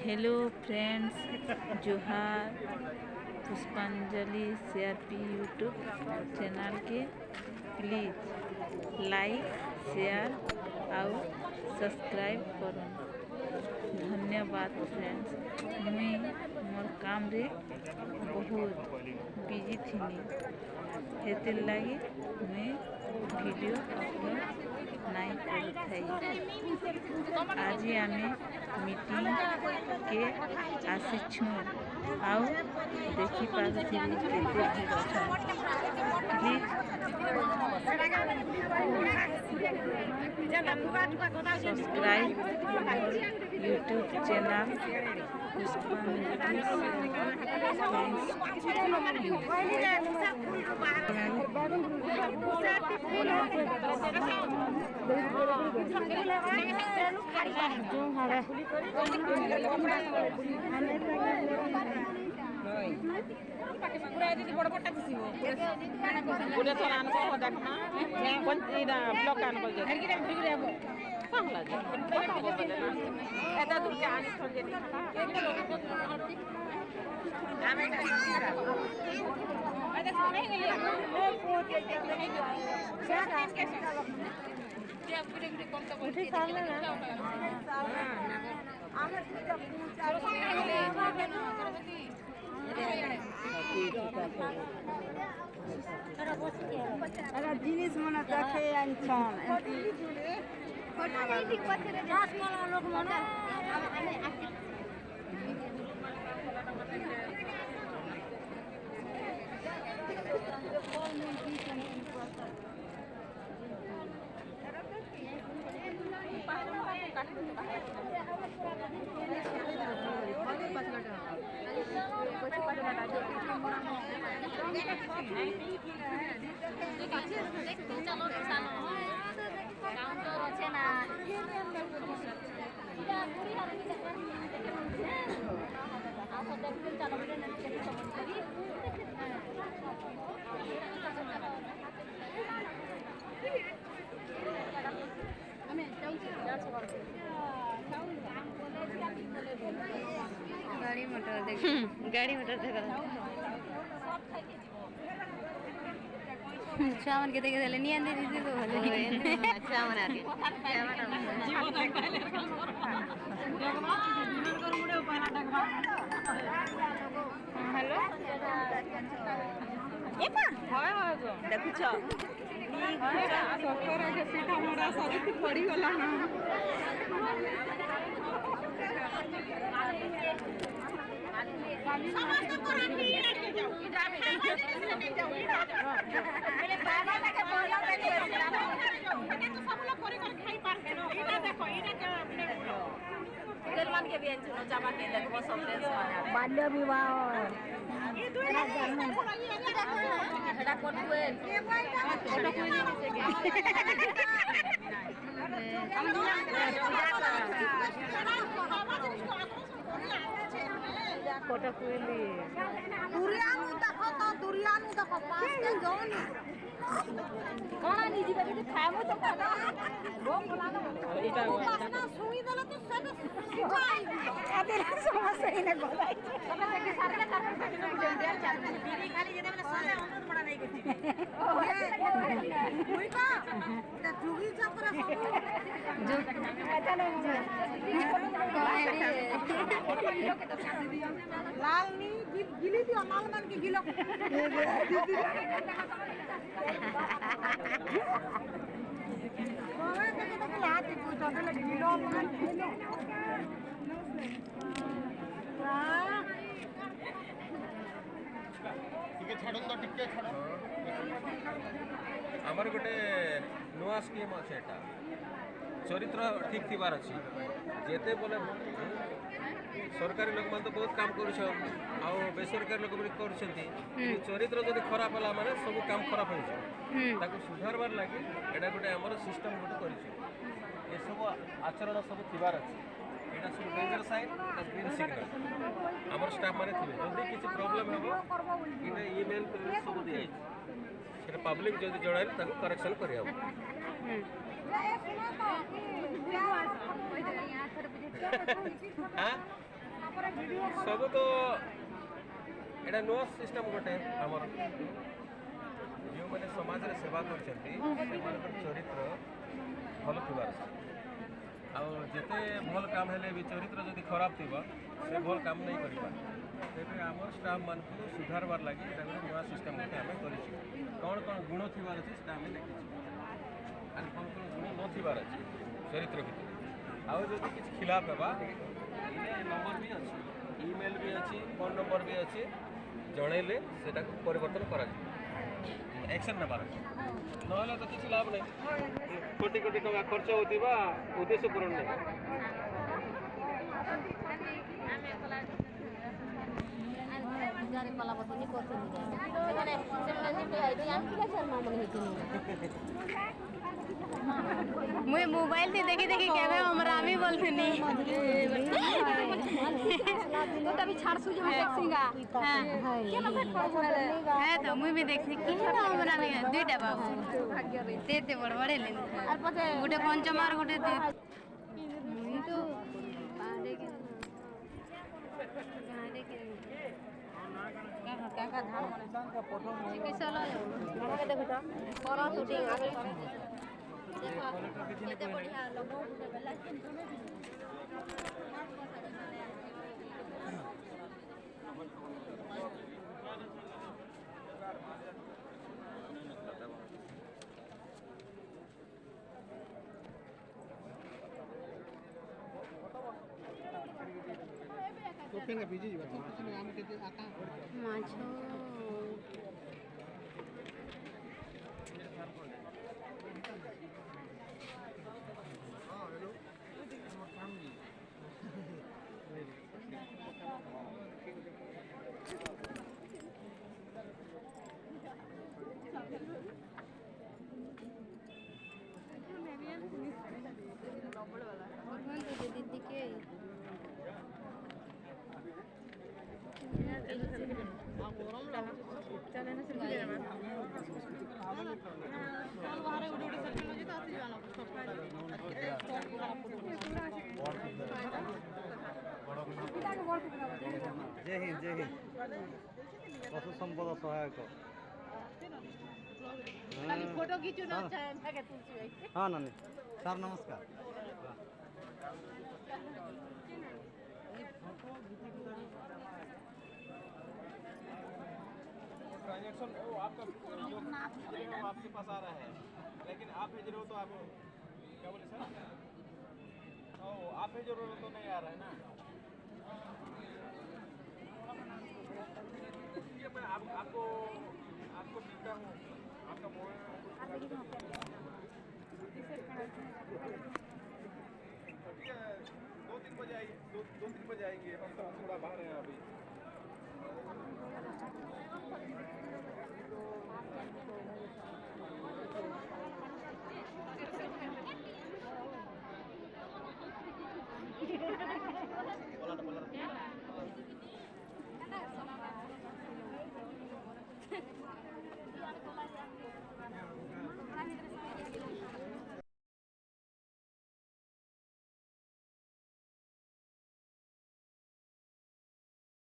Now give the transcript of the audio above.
Hello friends, जोहार। पुष्पांजलि CRP YouTube channel के प्लीज लाइक शेयर और सब्सक्राइब करूँ। धन्यवाद फ्रेंड्स। मुई मोर काम रे बहुत बिजी थी, हेतिर लगी मुई वीडियो अपलोड नहीं कर। आज आमे मीटिंग के आसीछु आउ देखी पारुथि केते सब्सक्राइब यूट्यूब चैनल जिनिस मन देखे गाड़ी मोटर देखा चावन के देखे नहीं आंदे दीदी तो बोले चावन आके हेलो एपा हाय हाय गो देखुछ सफर के सीधा मोरा सब पड़ी गला ना समस्त को राखी लेके जाओ इधर लेके जाओ पहले बाबा लगे बोला लेके जाओ ये तो सब लोग करे कर खाई पार के नो इधर देखो इधर के तेलमान के भी सुनो जावा के देखो सब फ्रेंड्स माने बाल्य विवाह ये दुई ना एटा कोटुए एटा कोई नहीं कोटा कोइली दुरियानु देखो पास के जोनी कोना नी जीवे के खामो तो कोना गोम बोलाना एटा पासना सुई देला तो सब सुई आतेला समस्या ही ने बोलाई तमे देखे सारे तार जल्दी चाल बीरी खाली जेते माने सारे अनुरोध बड़ा नहीं करती मुई का एटा जुगी चक्र सब जो चले लाल नी गिली दियो लाल मान के गिलो ओए तो हाथ पूछो तो गिलो मान गिलो टिके छाडन तो टिके छाड हमर गोटे नुआ स्कीम अछि एटा चरित्र ठीक थिबार अछि जेते बोले सरकारी लोक मान तो बहुत काम करूछ आ बेसरकारी लोक भी करछंती चरित्र जदी खराब होला माने सब काम खराब होइछ ताको सुधारबार लागि एटा गोटे हमर सिस्टम गोटे करिछ ए सब आचरण सब थिबार अछि एटा सब डेंजर साइन आ ग्रीन सिग्नल हमर स्टाफ माने थिबे जदी किछ प्रॉब्लम हेबो इने ईमेल कर सब दियै सेटा पब्लिक जदी जणाइल ताको करेक्शन करिया हां सब तो एटा नुआ सिस्टम गोटे आमर जो मैंने समाज रे सेवा करछंती चरित्र भल थिबार आते भल काम हेले भी चरित्र जदि खराब थी से भल काम नहीं कर तेरे आम स्टाफ मान को सुधारबार लगी नुआ सिस्टम गोटे आम कर कौन कौन गुण थिबार अच्छे से आम देखी आर कौन कौन गुण नथिबार अच्छे चरित्र भितर आउ जदि किसी खिलाफ हेबा नंबर भी अच्छी ईमेल भी अच्छी फोन नंबर भी अच्छी जनइले से परिवर्तन कर एक्शन नबार ना तो किसी लाभ नहीं कोटी कोटी टका खर्च होता उद्देश्य पूरण नहीं मुझे मोबाइल से देखी देखी कहबे हमरा भी बोलथनी तभी छाड़ सुज में देखसिंगा हां केना भेट कर है तो मुझे भी देखनी कि ना हमरा में दुईटा बाबू भाग्य रे तेते बड़ बड़े ले और पछे गोटे पंचमार गोटे तो बांधे के का धान माने का फोटो कैसा लगे बना के देखो तो कोरा शूटिंग आगे करे देखो केते बढ़िया लोगो बेला टोपिंग बीजी जीवा तो किसी ने आम के आता माछो दीदी के जय हिंद पशु संपद सहायक फोटो खींचू ना चाहे तुलसी भाई हाँ नानी सर नमस्कार ट्रांजेक्शन वो आपका जो वो आपके पास आ रहा है लेकिन आप भेज रहे हो तो आप क्या बोले सर ओ आप भेज रहे हो तो नहीं आ रहा है ना ये मैं आपको मिलता हूँ आपका मोबाइल 2-3 बजे आइए 2-3 बजे आएंगे हम थोड़ा बाहर हैं अभी